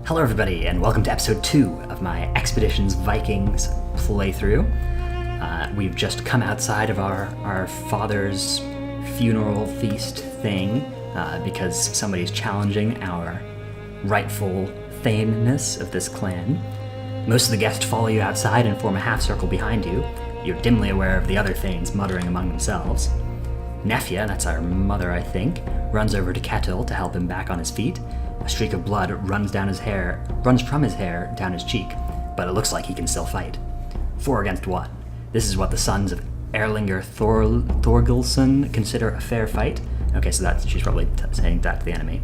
Hello everybody, and welcome to episode 2 of my Expeditions Vikings playthrough. We've just come outside of our father's funeral feast thing, because somebody's challenging our rightful thaneness of this clan. Most of the guests follow you outside and form a half circle behind you. You're dimly aware of the other thanes muttering among themselves. Nefia, that's our mother I think, runs over to Ketil to help him back on his feet. A streak of blood runs from his hair down his cheek, but it looks like he can still fight. 4 against 1. This is what the sons of Erlinger Thorgilson consider a fair fight. Okay, so she's probably saying that to the enemy.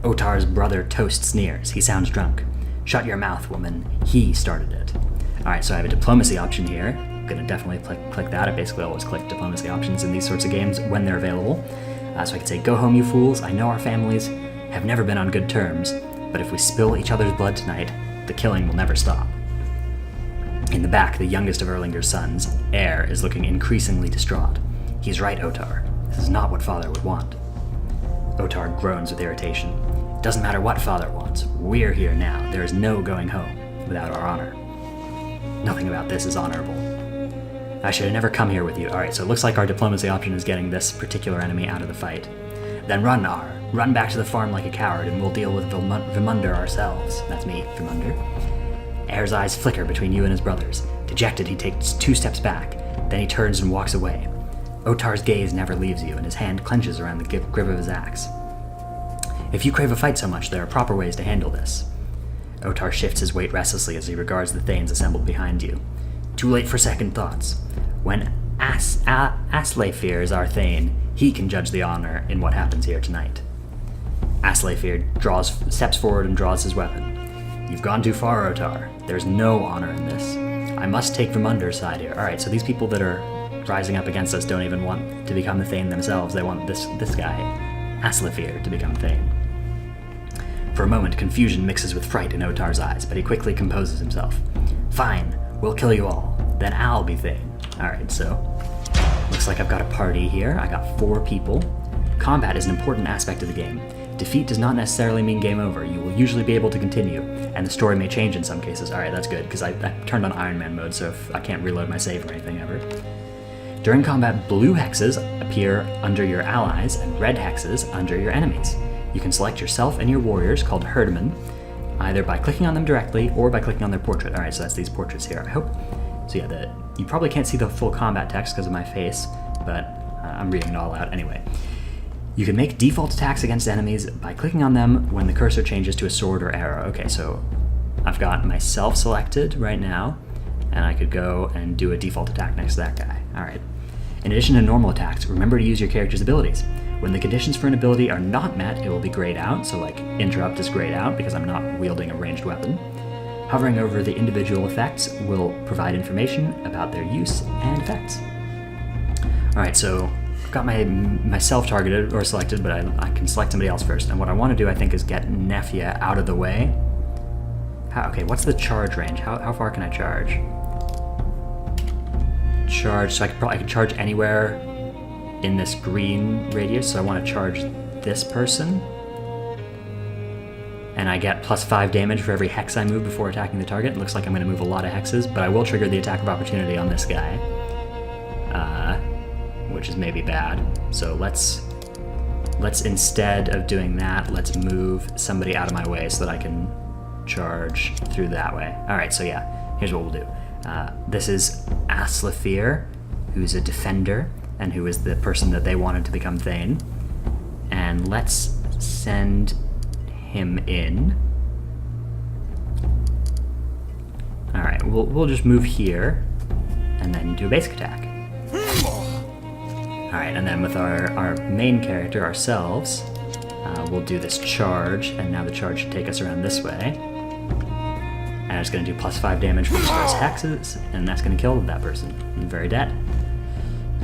Otar's brother Toast sneers. He sounds drunk. Shut your mouth, woman. He started it. Alright, so I have a diplomacy option here. I'm gonna definitely click that. I basically always click diplomacy options in these sorts of games when they're available. So I can say, go home, you fools. I know our families have never been on good terms, but if we spill each other's blood tonight, the killing will never stop. In the back, the youngest of Erlinger's sons, Er, is looking increasingly distraught. He's right, Otar. This is not what father would want. Otar groans with irritation. It doesn't matter what father wants. We're here now. There is no going home without our honor. Nothing about this is honorable. I should have never come here with you. Alright, so it looks like our diplomacy option is getting this particular enemy out of the fight. Then run, Ar. Run back to the farm like a coward, and we'll deal with Vimunder ourselves. That's me, Vimunder. Er's eyes flicker between you and his brothers. Dejected, he takes 2 steps back. Then he turns and walks away. Otar's gaze never leaves you, and his hand clenches around the grip of his axe. If you crave a fight so much, there are proper ways to handle this. Otar shifts his weight restlessly as he regards the thanes assembled behind you. Too late for second thoughts. When Aslefir is our thane, he can judge the honor in what happens here tonight. Aslefir steps forward and draws his weapon. You've gone too far, Otar. There's no honor in this. I must take Vimunder's side here. Alright, so these people that are rising up against us don't even want to become the thane themselves. They want this guy, Aslefir, to become thane. For a moment, confusion mixes with fright in Otar's eyes, but he quickly composes himself. Fine, we'll kill you all. Then I'll be thane. Alright, so looks like I've got a party here. I got 4 people. Combat is an important aspect of the game. Defeat does not necessarily mean game over. You will usually be able to continue, and the story may change in some cases. Alright, that's good, because I turned on Iron Man mode, so if I can't reload my save or anything ever. During combat, blue hexes appear under your allies, and red hexes under your enemies. You can select yourself and your warriors, called herdmen, either by clicking on them directly or by clicking on their portrait. Alright, so that's these portraits here, I hope. So yeah, you probably can't see the full combat text because of my face, but I'm reading it all out anyway. You can make default attacks against enemies by clicking on them when the cursor changes to a sword or arrow. Okay, so I've got myself selected right now, and I could go and do a default attack next to that guy. Alright. In addition to normal attacks, remember to use your character's abilities. When the conditions for an ability are not met, it will be grayed out, so like interrupt is grayed out because I'm not wielding a ranged weapon. Hovering over the individual effects will provide information about their use and effects. Alright, so I've got myself targeted or selected, but I can select somebody else first. And what I want to do, I think, is get Nefia out of the way. Okay, what's the charge range? How far can I charge? Charge, so I could charge anywhere in this green radius, so I want to charge this person. And I get plus 5 damage for every hex I move before attacking the target. It looks like I'm going to move a lot of hexes, but I will trigger the attack of opportunity on this guy. Which is maybe bad. So let's instead of doing that, let's move somebody out of my way so that I can charge through that way. Alright, so yeah, here's what we'll do. This is Aslefir, who's a defender, and who is the person that they wanted to become thane. And let's send him in. Alright, we'll just move here, and then do a basic attack. Alright, and then with our main character, ourselves, we'll do this charge, and now the charge should take us around this way. And it's going to do plus 5 damage for the first hexes, and that's going to kill that person. I'm very dead.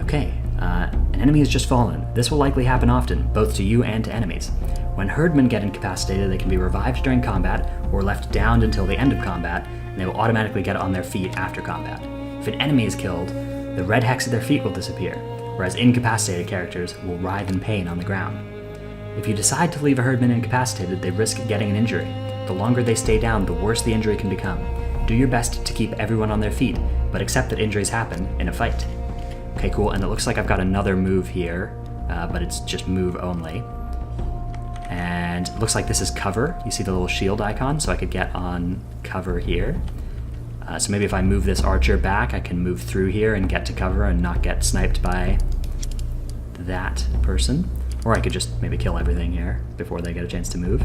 Okay, an enemy has just fallen. This will likely happen often, both to you and to enemies. When herdmen get incapacitated, they can be revived during combat, or left downed until the end of combat, and they will automatically get on their feet after combat. If an enemy is killed, the red hex at their feet will disappear, whereas incapacitated characters will writhe in pain on the ground. If you decide to leave a herdman incapacitated, they risk getting an injury. The longer they stay down, the worse the injury can become. Do your best to keep everyone on their feet, but accept that injuries happen in a fight. Okay, cool, and it looks like I've got another move here, but it's just move only. And it looks like this is cover. You see the little shield icon, so I could get on cover here. So maybe if I move this archer back, I can move through here and get to cover and not get sniped by that person. Or I could just maybe kill everything here before they get a chance to move.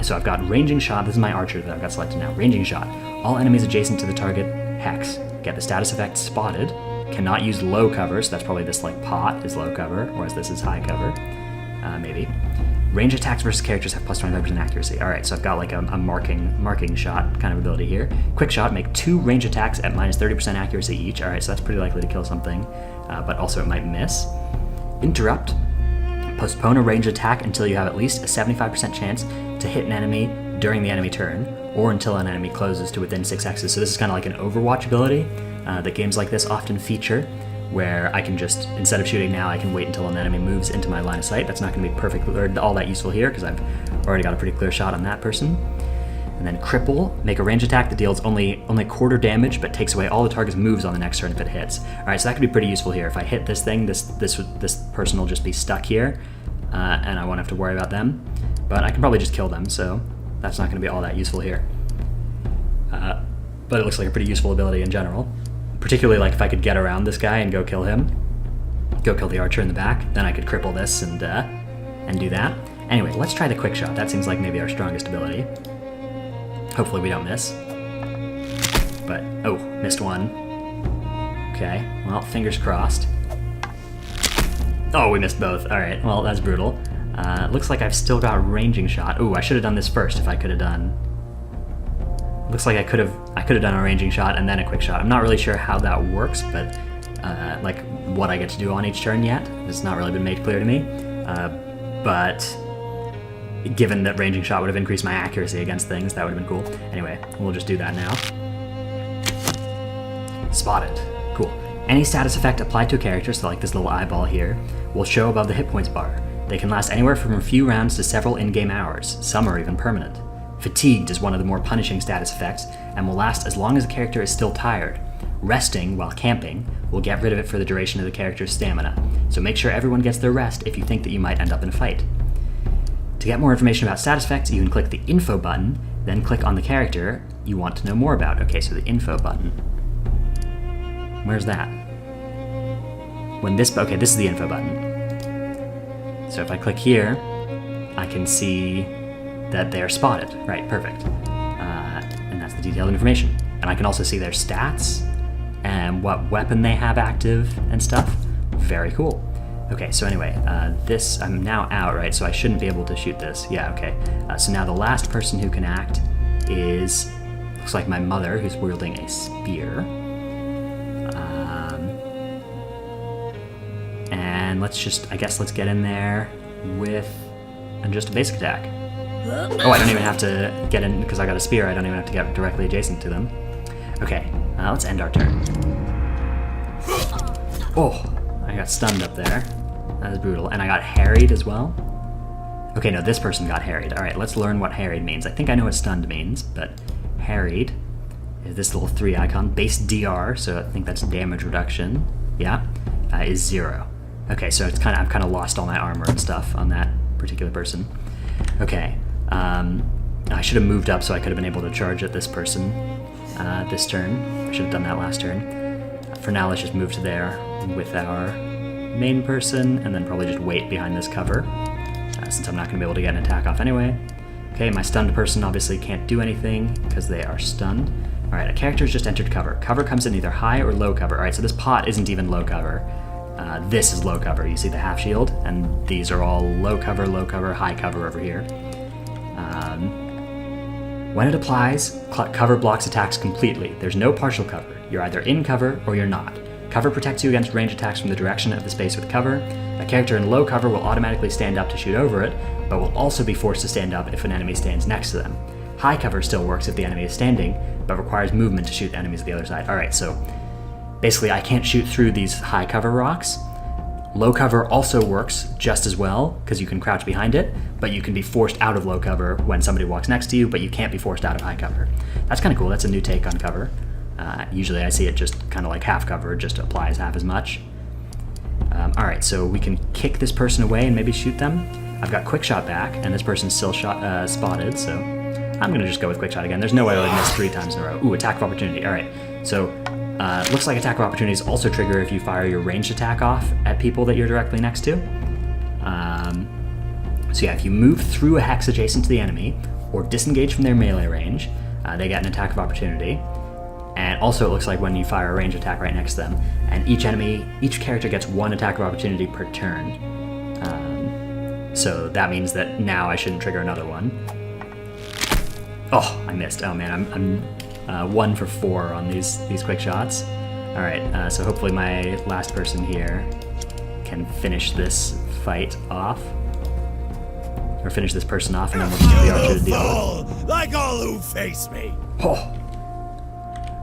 So I've got ranging shot. This is my archer that I've got selected now. Ranging shot. All enemies adjacent to the target hex get the status effect spotted. Cannot use low cover, so that's probably this like pot is low cover, whereas this is high cover. Maybe. Range attacks versus characters have plus 25% accuracy. Alright, so I've got like a marking shot kind of ability here. Quick shot, make 2 range attacks at minus 30% accuracy each. Alright, so that's pretty likely to kill something, but also it might miss. Interrupt. Postpone a range attack until you have at least a 75% chance to hit an enemy during the enemy turn, or until an enemy closes to within 6 hexes. So this is kind of like an Overwatch ability that games like this often feature, where I can just, instead of shooting now, I can wait until an enemy moves into my line of sight. That's not going to be perfectly or all that useful here, because I've already got a pretty clear shot on that person. And then cripple, make a range attack that deals only quarter damage, but takes away all the target's moves on the next turn if it hits. Alright, so that could be pretty useful here. If I hit this thing, this person will just be stuck here, and I won't have to worry about them. But I can probably just kill them, so that's not going to be all that useful here. But it looks like a pretty useful ability in general. Particularly like if I could get around this guy and go kill him, go kill the archer in the back, then I could cripple this and do that. Anyway, let's try the quick shot. That seems like maybe our strongest ability. Hopefully we don't miss. But, oh, missed one. Okay, well, fingers crossed. Oh, we missed both. Alright, well, that's brutal. Looks like I've still got ranging shot. Ooh, I should have done this first if I could have done... Looks like I could have done a ranging shot and then a quick shot. I'm not really sure how that works, but like what I get to do on each turn yet. It's not really been made clear to me. But given that ranging shot would have increased my accuracy against things, that would have been cool. Anyway, we'll just do that now. Spotted. Cool. Any status effect applied to a character, so like this little eyeball here, will show above the hit points bar. They can last anywhere from a few rounds to several in-game hours. Some are even permanent. Fatigued is one of the more punishing status effects, and will last as long as the character is still tired. Resting, while camping, will get rid of it for the duration of the character's stamina, so make sure everyone gets their rest if you think that you might end up in a fight. To get more information about status effects, you can click the Info button, then click on the character you want to know more about. Okay, so the Info button. Where's that? Okay, this is the Info button. So if I click here, I can see that they are spotted. Right, perfect. And that's the detailed information. And I can also see their stats and what weapon they have active and stuff. Very cool. Okay, so anyway, I'm now out, right? So I shouldn't be able to shoot this. Yeah, okay. So now the last person who can act is, looks like my mother, who's wielding a spear. And let's get in there with just a basic attack. Oh, I don't even have to get in because I got a spear. I don't even have to get directly adjacent to them. Okay, let's end our turn. Oh, I got stunned up there. That was brutal. And I got harried as well. Okay, no, this person got harried. All right, let's learn what harried means. I think I know what stunned means, but harried is this little 3 icon. Base DR, so I think that's damage reduction. Yeah, is 0. Okay, so I've kind of lost all my armor and stuff on that particular person. Okay. I should have moved up so I could have been able to charge at this person this turn. I should have done that last turn. For now, let's just move to there with our main person, and then probably just wait behind this cover, since I'm not going to be able to get an attack off anyway. Okay, my stunned person obviously can't do anything because they are stunned. Alright, a character has just entered cover. Cover comes in either high or low cover. Alright, so this pot isn't even low cover. This is low cover. You see the half shield, and these are all low cover, high cover over here. When it applies, cover blocks attacks completely. There's no partial cover. You're either in cover or you're not. Cover protects you against range attacks from the direction of the space with cover. A character in low cover will automatically stand up to shoot over it, but will also be forced to stand up if an enemy stands next to them. High cover still works if the enemy is standing, but requires movement to shoot enemies at the other side. Alright, so basically I can't shoot through these high cover rocks. Low cover also works just as well, because you can crouch behind it, but you can be forced out of low cover when somebody walks next to you, but you can't be forced out of high cover. That's kind of cool. That's a new take on cover. Usually I see it just kind of like half cover, just applies half as much. Alright, so we can kick this person away and maybe shoot them. I've got quick shot back, and this person's still spotted, so I'm going to just go with quick shot again. There's no way I would miss 3 times in a row. Ooh, attack of opportunity. Alright, so looks like attack of opportunities also trigger if you fire your ranged attack off at people that you're directly next to. So yeah, if you move through a hex adjacent to the enemy, or disengage from their melee range, they get an attack of opportunity. And also it looks like when you fire a range attack right next to them, and each character gets 1 attack of opportunity per turn. So that means that now I shouldn't trigger another one. Oh, I missed. Oh man, I'm 1 for 4 on these quick shots. All right, so hopefully my last person here can finish this fight off. Or finish this person off, and then we'll just do the archer to deal with. Like all who face me. Oh.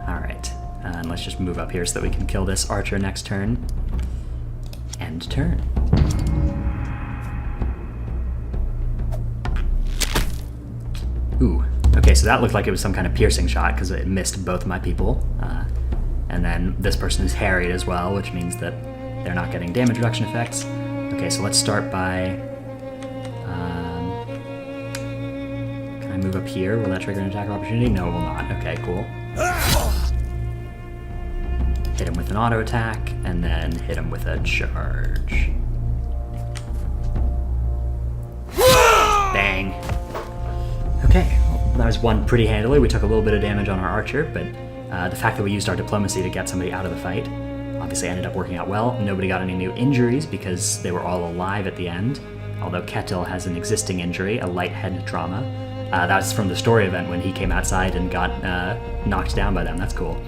Alright, and let's just move up here so that we can kill this archer next turn. End turn. Ooh, okay, so that looked like it was some kind of piercing shot because it missed both my people. And then this person is harried as well, which means that they're not getting damage reduction effects. Okay, so let's start by... can I move up here? Will that trigger an attack of opportunity? No, it will not. Okay, cool. Hit him with an auto attack, and then hit him with a charge. Bang. Okay, well, that was won pretty handily. We took a little bit of damage on our archer, but the fact that we used our diplomacy to get somebody out of the fight obviously ended up working out well. Nobody got any new injuries because they were all alive at the end, although Ketil has an existing injury, a light head trauma. That's from the story event when he came outside and got knocked down by them. That's cool.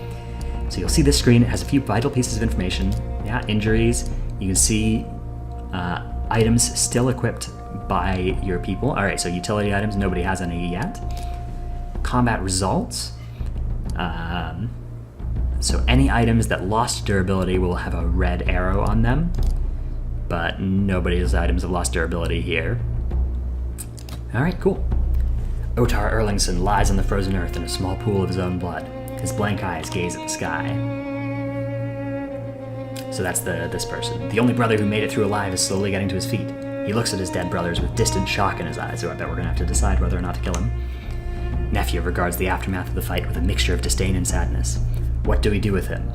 So you'll see this screen. It has a few vital pieces of information. Yeah, injuries. You can see items still equipped by your people. All right, so utility items, nobody has any yet. Combat results. So any items that lost durability will have a red arrow on them, but nobody's items have lost durability here. All right, cool. Otar Erlingsson lies on the frozen earth in a small pool of his own blood. His blank eyes gaze at the sky. So that's this person. The only brother who made it through alive is slowly getting to his feet. He looks at his dead brothers with distant shock in his eyes, so I bet we're gonna have to decide whether or not to kill him. Nephew regards the aftermath of the fight with a mixture of disdain and sadness. What do we do with him?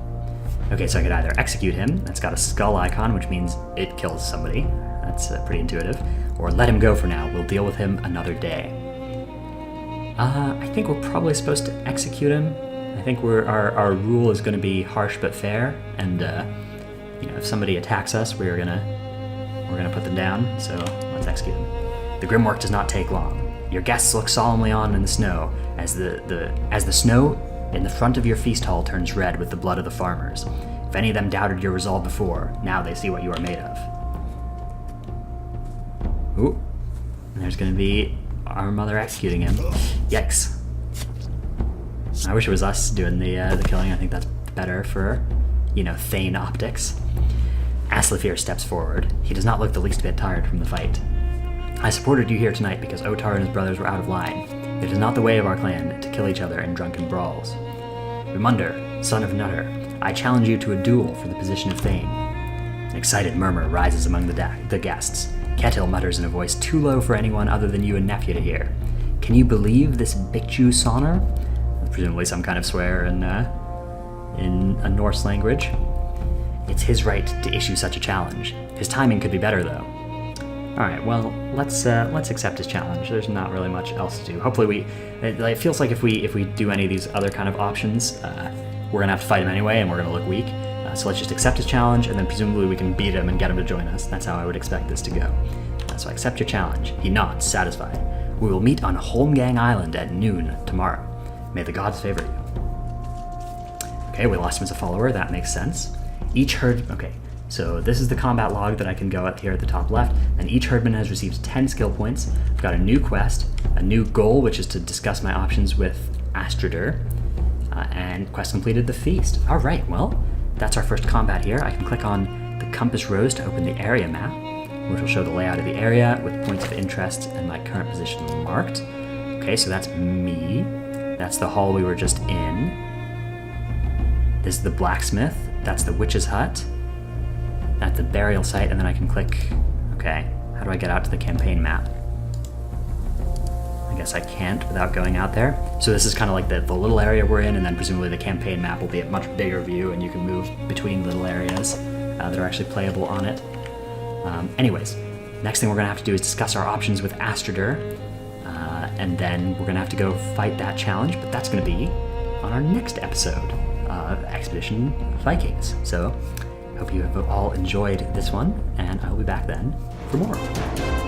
Okay, so I could either execute him, that's got a skull icon, which means it kills somebody. That's pretty intuitive. Or let him go for now, we'll deal with him another day. I think we're probably supposed to execute him. I think our rule is going to be harsh but fair, and if somebody attacks us, we're gonna put them down. So let's execute them. The grim work does not take long. Your guests look solemnly on in the snow as the snow in the front of your feast hall turns red with the blood of the farmers. If any of them doubted your resolve before, now they see what you are made of. Ooh, and there's going to be our mother executing him. Yikes. I wish it was us doing the killing. I think that's better for, Thane optics. Aslafir steps forward. He does not look the least bit tired from the fight. I supported you here tonight because Otar and his brothers were out of line. It is not the way of our clan to kill each other in drunken brawls. Vimunder, son of Nutter, I challenge you to a duel for the position of Thane. An excited murmur rises among the guests. Ketil mutters in a voice too low for anyone other than you and Nephew to hear. Can you believe this Bikju Sonar? Presumably some kind of swear in a Norse language. It's his right to issue such a challenge. His timing could be better, though. Alright, well, let's accept his challenge. There's not really much else to do. Hopefully it feels like if we do any of these other kind of options, we're gonna have to fight him anyway, and we're gonna look weak. So let's just accept his challenge, and then presumably we can beat him and get him to join us. That's how I would expect this to go. So I accept your challenge. He nods, satisfied. We will meet on Holmgang Island at noon tomorrow. May the gods favor you. Okay, we lost him as a follower. That makes sense. Okay, so this is the combat log that I can go up here at the top left, and each herdman has received 10 skill points. I've got a new quest, a new goal, which is to discuss my options with Astradur, and quest completed, the feast. All right, well, that's our first combat here. I can click on the compass rose to open the area map. which will show the layout of the area with points of interest and my current position marked. Okay, so that's me. That's the hall we were just in. This is the blacksmith. That's the witch's hut. That's the burial site, and then I can click, okay, how do I get out to the campaign map? I guess I can't without going out there. So this is kind of like the little area we're in, and then presumably the campaign map will be a much bigger view, and you can move between little areas that are actually playable on it. Anyways, next thing we're gonna have to do is discuss our options with Astradur, and then we're gonna have to go fight that challenge, but that's gonna be on our next episode of Expedition Vikings. So, hope you have all enjoyed this one, and I'll be back then for more.